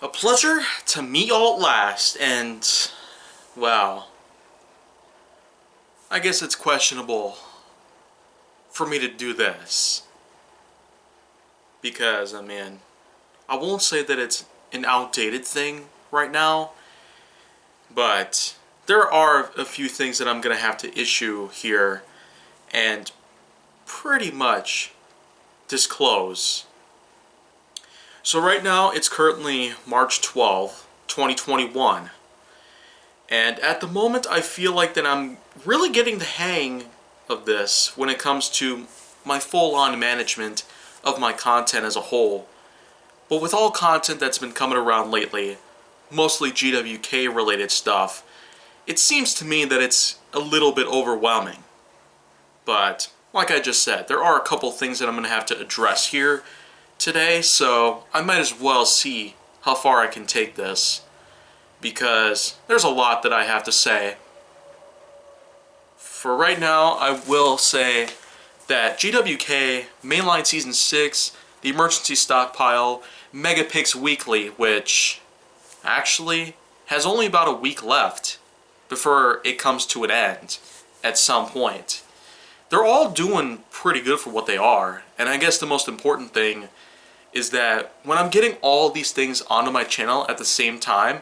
A pleasure to meet y'all at last, and, well, I guess it's questionable for me to do this. Because, I won't say that it's an outdated thing right now, but there are a few things that I'm going to have to issue here and pretty much disclose. So right now, it's currently March 12th, 2021. And at the moment, I feel like that I'm really getting the hang of this when it comes to my full-on management of my content as a whole. But with all content that's been coming around lately, mostly GWK related stuff, it seems to me that it's a little bit overwhelming. But, like I just said, there are a couple things that I'm going to have to address here today, so I might as well see how far I can take this, because there's a lot that I have to say. For right now, I will say that GWK Mainline Season 6, the Emergency Stockpile, Megapix Weekly, which actually has only about a week left before it comes to an end at some point. They're all doing pretty good for what they are, and I guess the most important thing is that when I'm getting all these things onto my channel at the same time,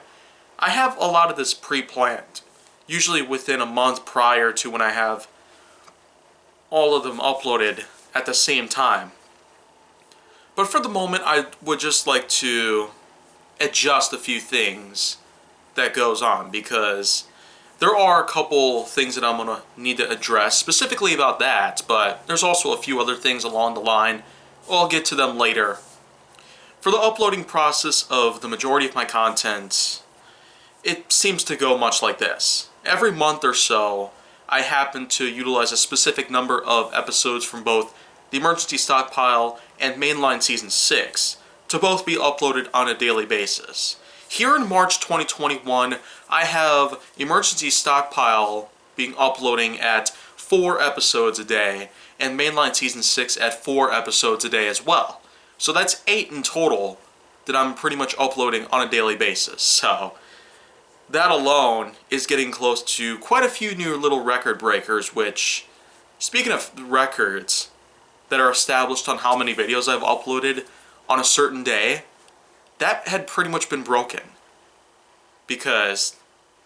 I have a lot of this pre-planned, usually within a month prior to when I have all of them uploaded at the same time. But for the moment, I would just like to adjust a few things that goes on, because there are a couple things that I'm going to need to address specifically about that, but there's also a few other things along the line. I'll get to them later. For the uploading process of the majority of my content, it seems to go much like this. Every month or so, I happen to utilize a specific number of episodes from both the Emergency Stockpile and Mainline Season 6 to both be uploaded on a daily basis. Here in March 2021, I have Emergency Stockpile uploading at 4 episodes a day, and Mainline Season 6 at 4 episodes a day as well. So that's 8 in total that I'm pretty much uploading on a daily basis. So that alone is getting close to quite a few new little record breakers, which, speaking of records that are established on how many videos I've uploaded on a certain day, that had pretty much been broken. Because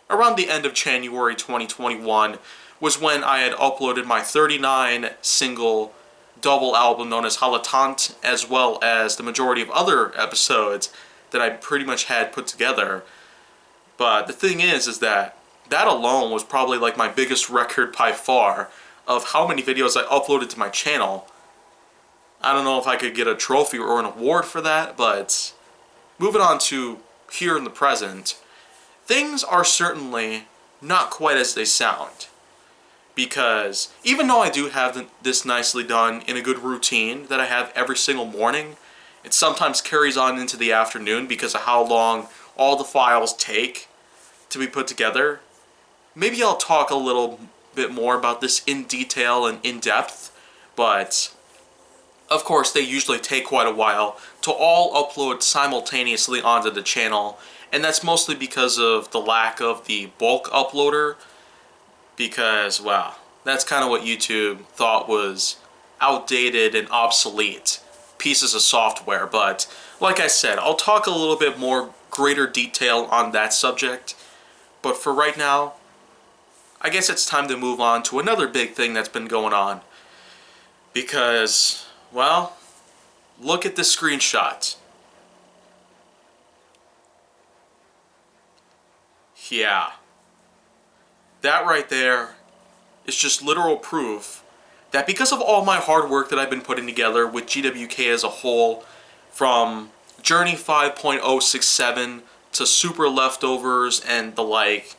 around the end of January 2021 was when I had uploaded my 39 single double album known as Halatant, as well as the majority of other episodes that I pretty much had put together. But the thing is that alone was probably like my biggest record by far of how many videos I uploaded to my channel. I don't know if I could get a trophy or an award for that, but moving on to here in the present, things are certainly not quite as they sound. Because even though I do have this nicely done in a good routine that I have every single morning, it sometimes carries on into the afternoon because of how long all the files take to be put together. Maybe I'll talk a little bit more about this in detail and in depth, but of course they usually take quite a while to all upload simultaneously onto the channel, and that's mostly because of the lack of the bulk uploader, because, well, that's kind of what YouTube thought was outdated and obsolete pieces of software. But like I said, I'll talk a little bit more greater detail on that subject. But for right now, I guess it's time to move on to another big thing that's been going on. Because, well, look at this screenshot. Yeah. That right there is just literal proof that because of all my hard work that I've been putting together with GWK as a whole, from Journey 5.067 to Super Leftovers and the like.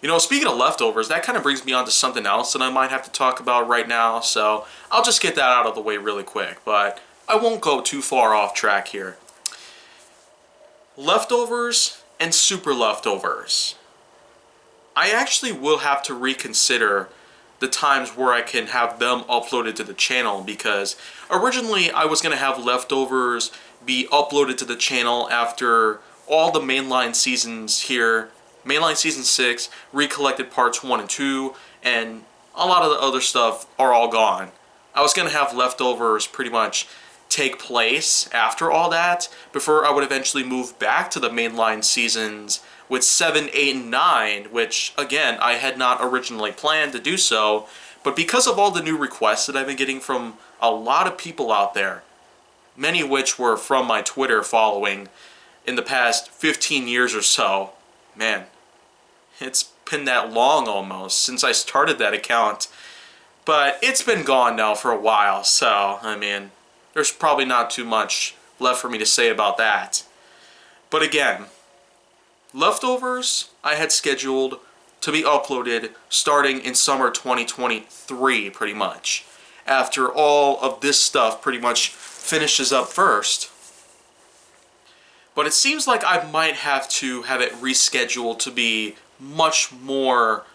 You know, speaking of leftovers, that kind of brings me on to something else that I might have to talk about right now, so I'll just get that out of the way really quick, but I won't go too far off track here. Leftovers and Super Leftovers. I actually will have to reconsider the times where I can have them uploaded to the channel, because originally I was going to have Leftovers be uploaded to the channel after all the mainline seasons here, mainline season 6, recollected parts 1 and 2, and a lot of the other stuff are all gone. I was going to have leftovers pretty much take place after all that, before I would eventually move back to the mainline seasons with 7, 8, and 9, which, again, I had not originally planned to do so, but because of all the new requests that I've been getting from a lot of people out there, many of which were from my Twitter following in the past 15 years or so, man, it's been that long almost since I started that account, but it's been gone now for a while, so, I mean, there's probably not too much left for me to say about that. But again, leftovers I had scheduled to be uploaded starting in summer 2023, pretty much, after all of this stuff pretty much finishes up first. But it seems like I might have to have it rescheduled to be much more,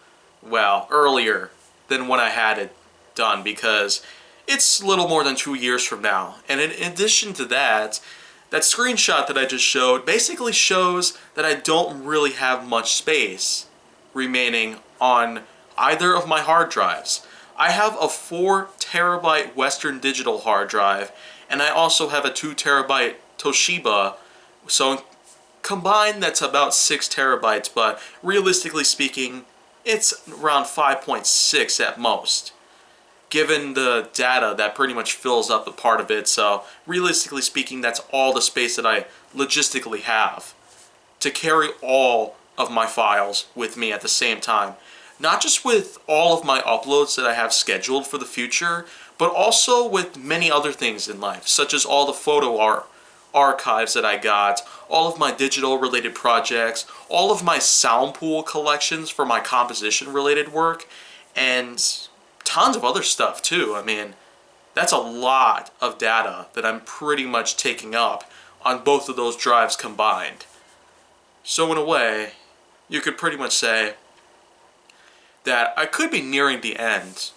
well, earlier than when I had it done, because it's a little more than 2 years from now. And in addition to that, that screenshot that I just showed basically shows that I don't really have much space remaining on either of my hard drives. I have a 4 terabyte Western Digital hard drive, and I also have a 2 terabyte Toshiba, so combined that's about 6 terabytes, but realistically speaking, it's around 5.6 at most, given the data that pretty much fills up a part of it. So realistically speaking, that's all the space that I logistically have to carry all of my files with me at the same time. Not just with all of my uploads that I have scheduled for the future, but also with many other things in life, such as all the photo archives that I got, all of my digital related projects, all of my sound pool collections for my composition related work, and tons of other stuff too. I mean, that's a lot of data that I'm pretty much taking up on both of those drives combined. So in a way, you could pretty much say that I could be nearing the end,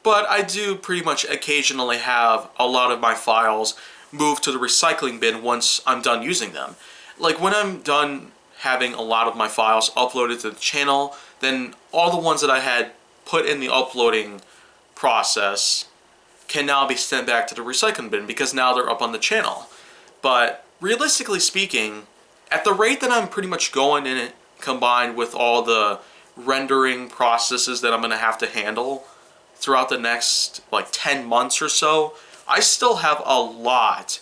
but I do pretty much occasionally have a lot of my files moved to the recycling bin once I'm done using them. Like when I'm done having a lot of my files uploaded to the channel, then all the ones that I had put in the uploading process can now be sent back to the recycling bin because now they're up on the channel. But realistically speaking, at the rate that I'm pretty much going in it, combined with all the rendering processes that I'm going to have to handle throughout the next like 10 months or so, I still have a lot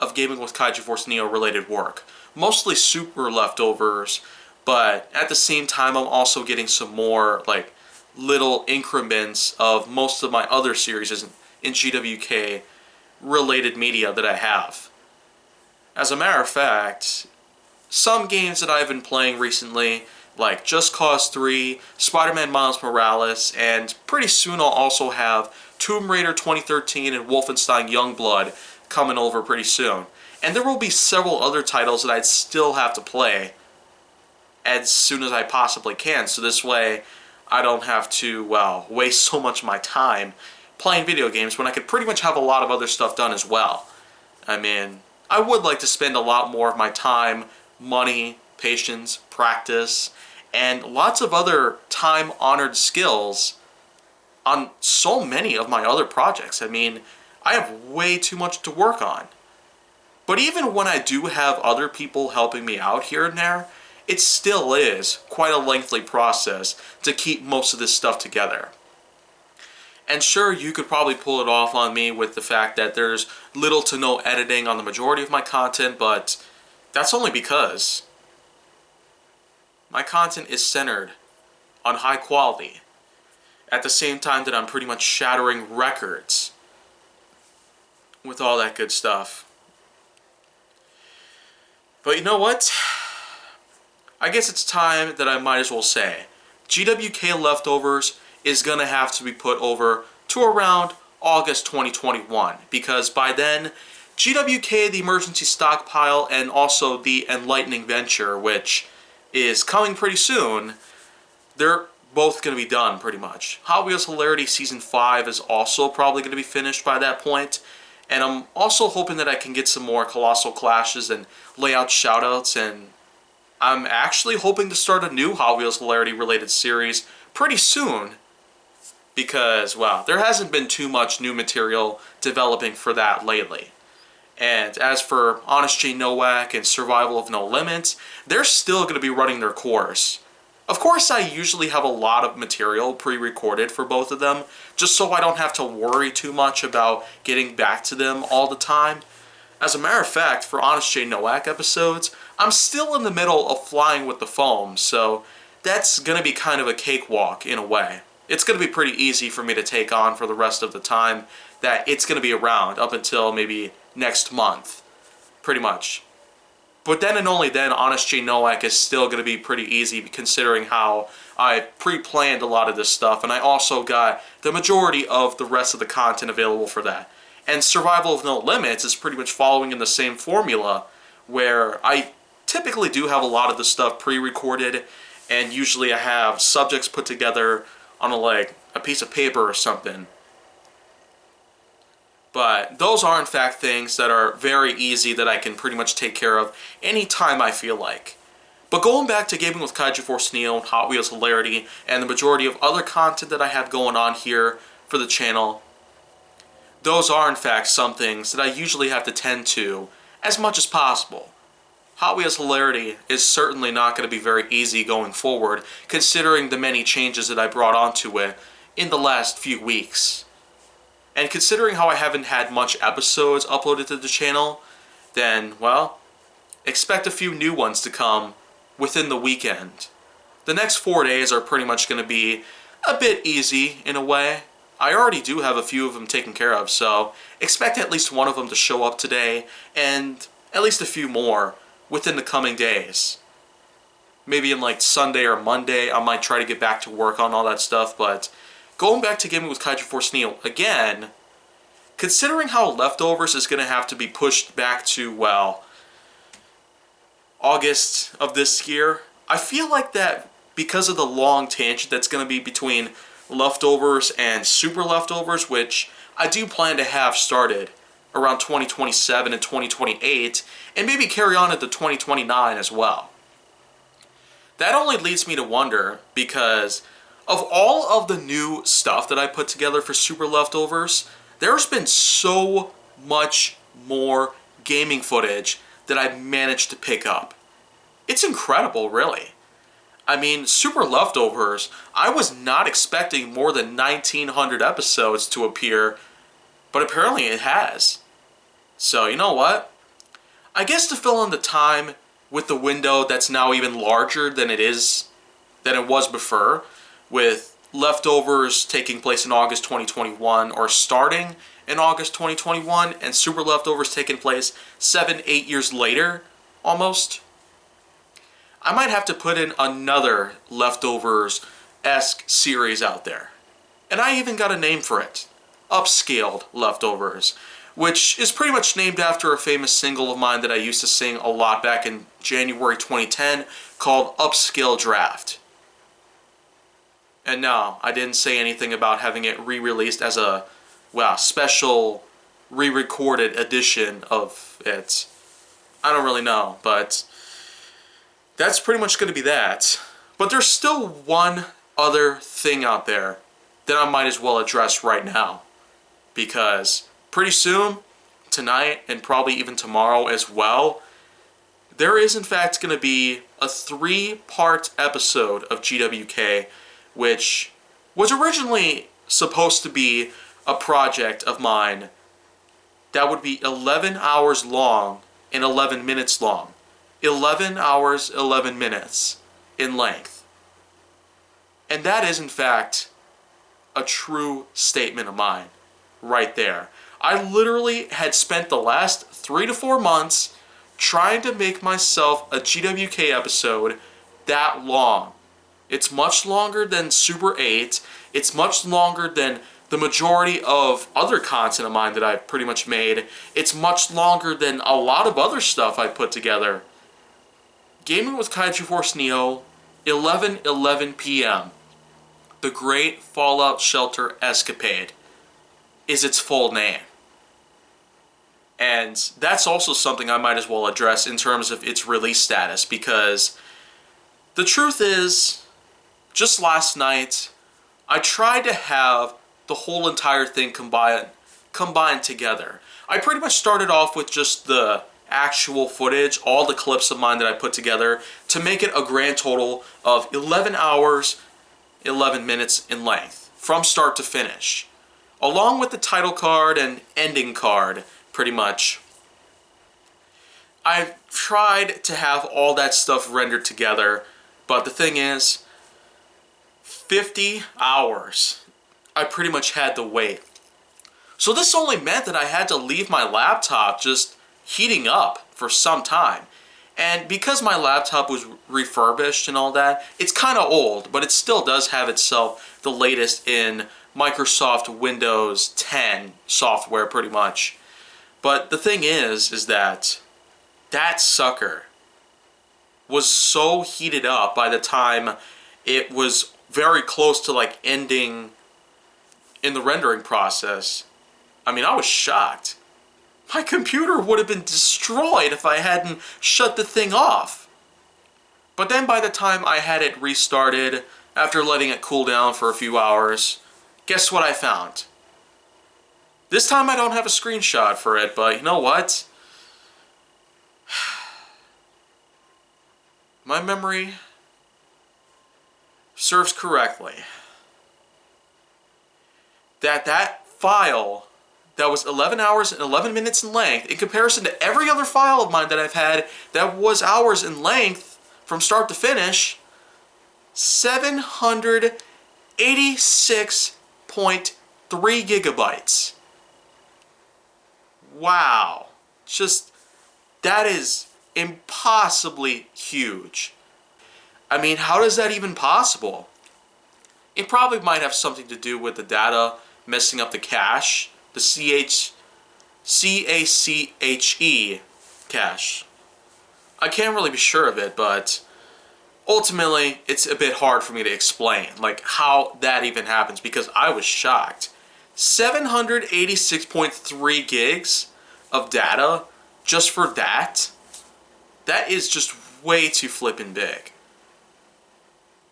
of Gaming with Kaiju Force Neo related work. Mostly super leftovers, but at the same time I'm also getting some more like little increments of most of my other series in GWK related media that I have. As a matter of fact, some games that I've been playing recently, like Just Cause 3, Spider-Man Miles Morales, and pretty soon I'll also have Tomb Raider 2013 and Wolfenstein Youngblood coming over pretty soon. And there will be several other titles that I'd still have to play as soon as I possibly can, so this way I don't have to, well, waste so much of my time playing video games when I could pretty much have a lot of other stuff done as well. I mean, I would like to spend a lot more of my time, money, patience, practice, and lots of other time-honored skills on so many of my other projects. I mean, I have way too much to work on. But even when I do have other people helping me out here and there, it still is quite a lengthy process to keep most of this stuff together. And sure, you could probably pull it off on me with the fact that there's little to no editing on the majority of my content, but that's only because my content is centered on high quality at the same time that I'm pretty much shattering records with all that good stuff. But you know what? I guess it's time that I might as well say GWK Leftovers is going to have to be put over to around August 2021, because by then GWK, the Emergency Stockpile, and also the Enlightening Venture, which is coming pretty soon, they're both going to be done pretty much. Hot Wheels Hilarity Season 5 is also probably going to be finished by that point, And I'm also hoping that I can get some more Colossal Clashes and layout shoutouts, and I'm actually hoping to start a new Hot Wheels Hilarity related series pretty soon, because, well, there hasn't been too much new material developing for that lately. And as for Honest J Nowak and Survival of No Limits, they're still going to be running their course. Of course, I usually have a lot of material pre-recorded for both of them, just so I don't have to worry too much about getting back to them all the time. As a matter of fact, for Honest J Nowak episodes, I'm still in the middle of Flying with the Foam, so that's going to be kind of a cakewalk in a way. It's going to be pretty easy for me to take on for the rest of the time that it's going to be around, up until maybe next month, pretty much. But then and only then, Honest J Nowak is still going to be pretty easy, considering how I pre-planned a lot of this stuff, and I also got the majority of the rest of the content available for that. And Survival of No Limits is pretty much following in the same formula, where I typically do have a lot of the stuff pre-recorded, and usually I have subjects put together on a piece of paper or something. But those are in fact things that are very easy that I can pretty much take care of anytime I feel like. But going back to Gaming with Kaiju Force Neo, Hot Wheels Hilarity, and the majority of other content that I have going on here for the channel, those are in fact some things that I usually have to tend to as much as possible. Hot Wheels Hilarity is certainly not going to be very easy going forward, considering the many changes that I brought onto it in the last few weeks. And considering how I haven't had much episodes uploaded to the channel, then, well, expect a few new ones to come within the weekend. The next 4 days are pretty much going to be a bit easy in a way. I already do have a few of them taken care of, so expect at least one of them to show up today, and at least a few more within the coming days. Maybe in Sunday or Monday, I might try to get back to work on all that stuff, but going back to Gaming with Kaiju Force Neo again, considering how Leftovers is going to have to be pushed back to, well, August of this year, I feel like that because of the long tangent that's going to be between Leftovers and Super Leftovers, which I do plan to have started around 2027 and 2028, and maybe carry on into 2029 as well. That only leads me to wonder, because of all of the new stuff that I put together for Super Leftovers, there's been so much more gaming footage that I've managed to pick up. It's incredible, really. I mean, Super Leftovers, I was not expecting more than 1,900 episodes to appear, but apparently it has. So, you know what? I guess to fill in the time with the window that's now even larger than it was before, with Leftovers taking place in August 2021, or starting in August 2021, and Super Leftovers taking place 7-8 years later, almost. I might have to put in another Leftovers-esque series out there. And I even got a name for it. Upscaled Leftovers, which is pretty much named after a famous single of mine that I used to sing a lot back in January 2010 called Upscale Draft. And no, I didn't say anything about having it re-released as a, well, special re-recorded edition of it. I don't really know, but that's pretty much going to be that. But there's still one other thing out there that I might as well address right now. Because pretty soon, tonight, and probably even tomorrow as well, there is in fact going to be a 3-part episode of GWK, which was originally supposed to be a project of mine that would be 11 hours long and 11 minutes long. 11 hours, 11 minutes in length. And that is in fact a true statement of mine right there. I literally had spent the last 3 to 4 months trying to make myself a GWK episode that long. It's much longer than Super 8. It's much longer than the majority of other content of mine that I've pretty much made. It's much longer than a lot of other stuff I put together. Gaming with Kaiju Force Neo, 11:11 p.m. The Great Fallout Shelter Escapade is its full name. And that's also something I might as well address in terms of its release status, because the truth is, just last night, I tried to have the whole entire thing combined together. I pretty much started off with just the actual footage, all the clips of mine that I put together, to make it a grand total of 11 hours, 11 minutes in length, from start to finish. Along with the title card and ending card, pretty much. I tried to have all that stuff rendered together, but the thing is, 50 hours I pretty much had to wait. So this only meant that I had to leave my laptop just heating up for some time. And because my laptop was refurbished and all that, it's kind of old, but it still does have itself the latest in Microsoft Windows 10 software pretty much. But the thing is that that sucker was so heated up by the time it was very close to like ending in the rendering process. I mean, I was shocked. My computer would have been destroyed if I hadn't shut the thing off. But then by the time I had it restarted, after letting it cool down for a few hours, guess what I found? This time I don't have a screenshot for it, but you know what? My memory serves correctly. That file that was 11 hours and 11 minutes in length, in comparison to every other file of mine that I've had that was hours in length from start to finish, 786.3 gigabytes. Wow. Just, that is impossibly huge. I mean, how is that even possible? It probably might have something to do with the data messing up the cache, the CACHE cache. I can't really be sure of it, but ultimately it's a bit hard for me to explain, like how that even happens, because I was shocked. 786.3 gigs of data just for that? That is just way too flippin' big.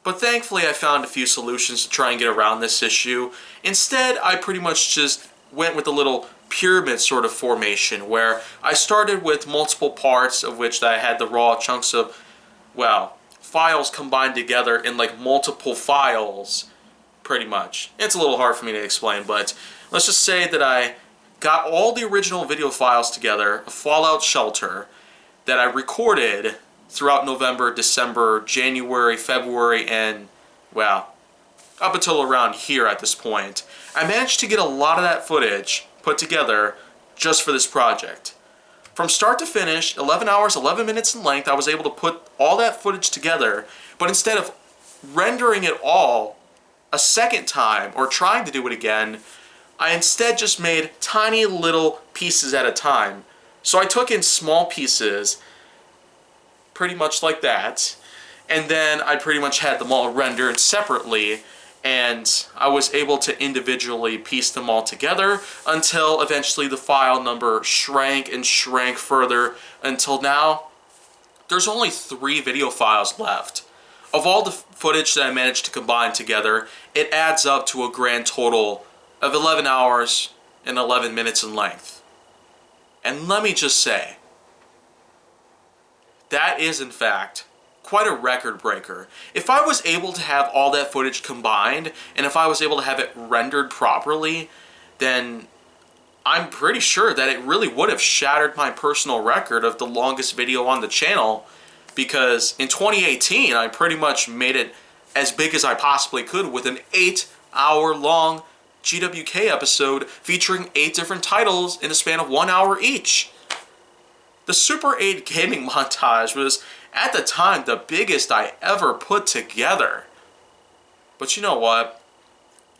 But thankfully I found a few solutions to try and get around this issue. Instead, I pretty much just went with a little pyramid sort of formation where I started with multiple parts of which I had the raw chunks of, well, files combined together in like multiple files, pretty much. It's a little hard for me to explain, but let's just say that I got all the original video files together, a Fallout Shelter, that I recorded throughout November, December, January, February, and, well, up until around here at this point. I managed to get a lot of that footage put together just for this project. From start to finish, 11 hours, 11 minutes in length, I was able to put all that footage together, but instead of rendering it all a second time or trying to do it again, I instead just made tiny little pieces at a time. So I took in small pieces, pretty much like that, and then I pretty much had them all rendered separately, and I was able to individually piece them all together until eventually the file number shrank and shrank further until now there's only 3 video files left. Of all the footage that I managed to combine together, it adds up to a grand total of 11 hours and 11 minutes in length. And let me just say, that is in fact quite a record breaker. If I was able to have all that footage combined, and if I was able to have it rendered properly, then I'm pretty sure that it really would have shattered my personal record of the longest video on the channel, because in 2018 I pretty much made it as big as I possibly could with an 8-hour-long GWK episode featuring 8 different titles in a span of 1 hour each. The Super 8 gaming montage was, at the time, the biggest I ever put together. But you know what?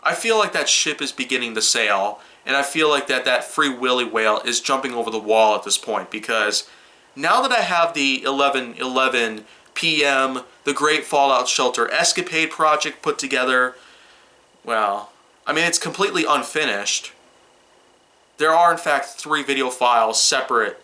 I feel like that ship is beginning to sail, and I feel like that Free Willy whale is jumping over the wall at this point, because now that I have the 11:11 p.m., the Great Fallout Shelter Escapade project put together, well, I mean, it's completely unfinished. There are in fact 3 video files separate,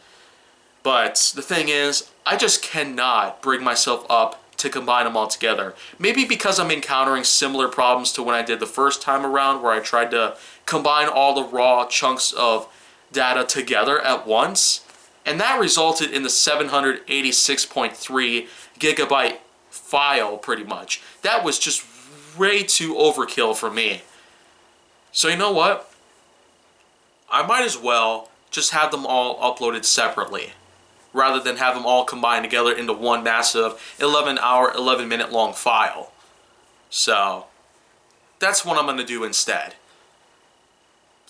but the thing is, I just cannot bring myself up to combine them all together. Maybe because I'm encountering similar problems to when I did the first time around, where I tried to combine all the raw chunks of data together at once, and that resulted in the 786.3 gigabyte file pretty much. That was just way too overkill for me. So you know what? I might as well just have them all uploaded separately, rather than have them all combined together into one massive 11-hour, 11-minute long file. So, that's what I'm going to do instead.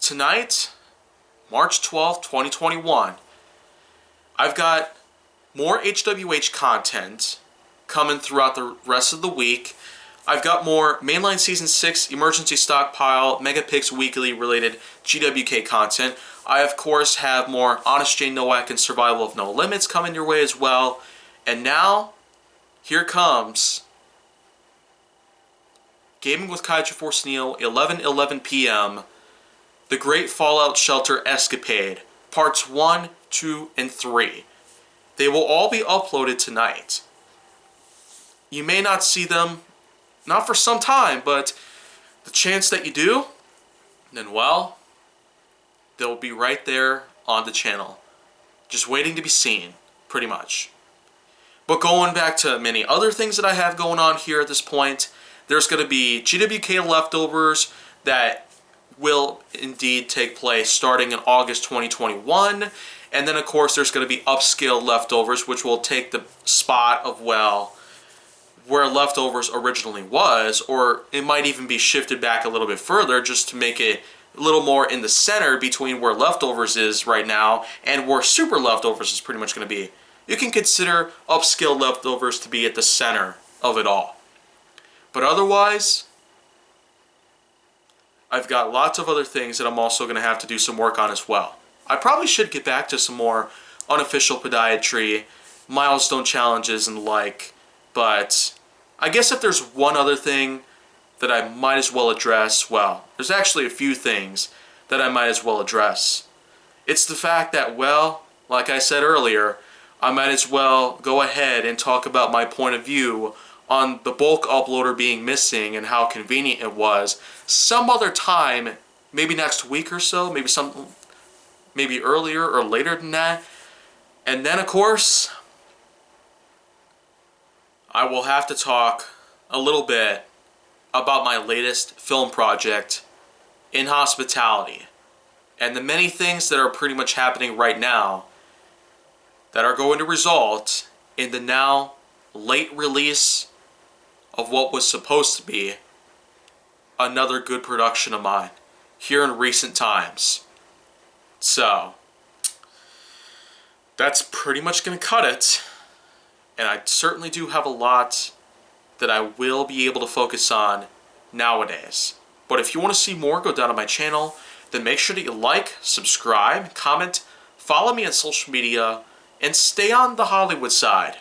Tonight, March 12th, 2021, I've got more HWH content coming throughout the rest of the week. I've got more Mainline Season 6 Emergency Stockpile Megapix Weekly related GWK content. I, of course, have more Honest J Nowak and Survival of No Limits coming your way as well. And now, here comes Gaming with Kaiju Force Neo, 11:11 p.m. The Great Fallout Shelter Escapade, Parts 1, 2, and 3. They will all be uploaded tonight. You may not see them, not for some time, but the chance that you do, then well, they'll be right there on the channel, just waiting to be seen, pretty much. But going back to many other things that I have going on here at this point, there's going to be GWK leftovers that will indeed take place starting in August 2021, and then of course there's going to be upscale leftovers, which will take the spot of, well, where leftovers originally was, or it might even be shifted back a little bit further just to make it a little more in the center between where leftovers is right now and where super leftovers is pretty much going to be. You can consider upscale leftovers to be at the center of it all. But otherwise, I've got lots of other things that I'm also going to have to do some work on as well. I probably should get back to some more unofficial podiatry, milestone challenges and the like, but I guess if there's one other thing that I might as well address, well, there's actually a few things that I might as well address. It's the fact that, well, like I said earlier, I might as well go ahead and talk about my point of view on the bulk uploader being missing and how convenient it was some other time, maybe next week or so, maybe earlier or later than that. And then, of course, I will have to talk a little bit about my latest film project, In Hospitality, and the many things that are pretty much happening right now that are going to result in the now late release of what was supposed to be another good production of mine here in recent times. So, that's pretty much going to cut it. And I certainly do have a lot that I will be able to focus on nowadays. But if you want to see more, go down to my channel. Then make sure that you like, subscribe, comment, follow me on social media, and stay on the Hollywood side.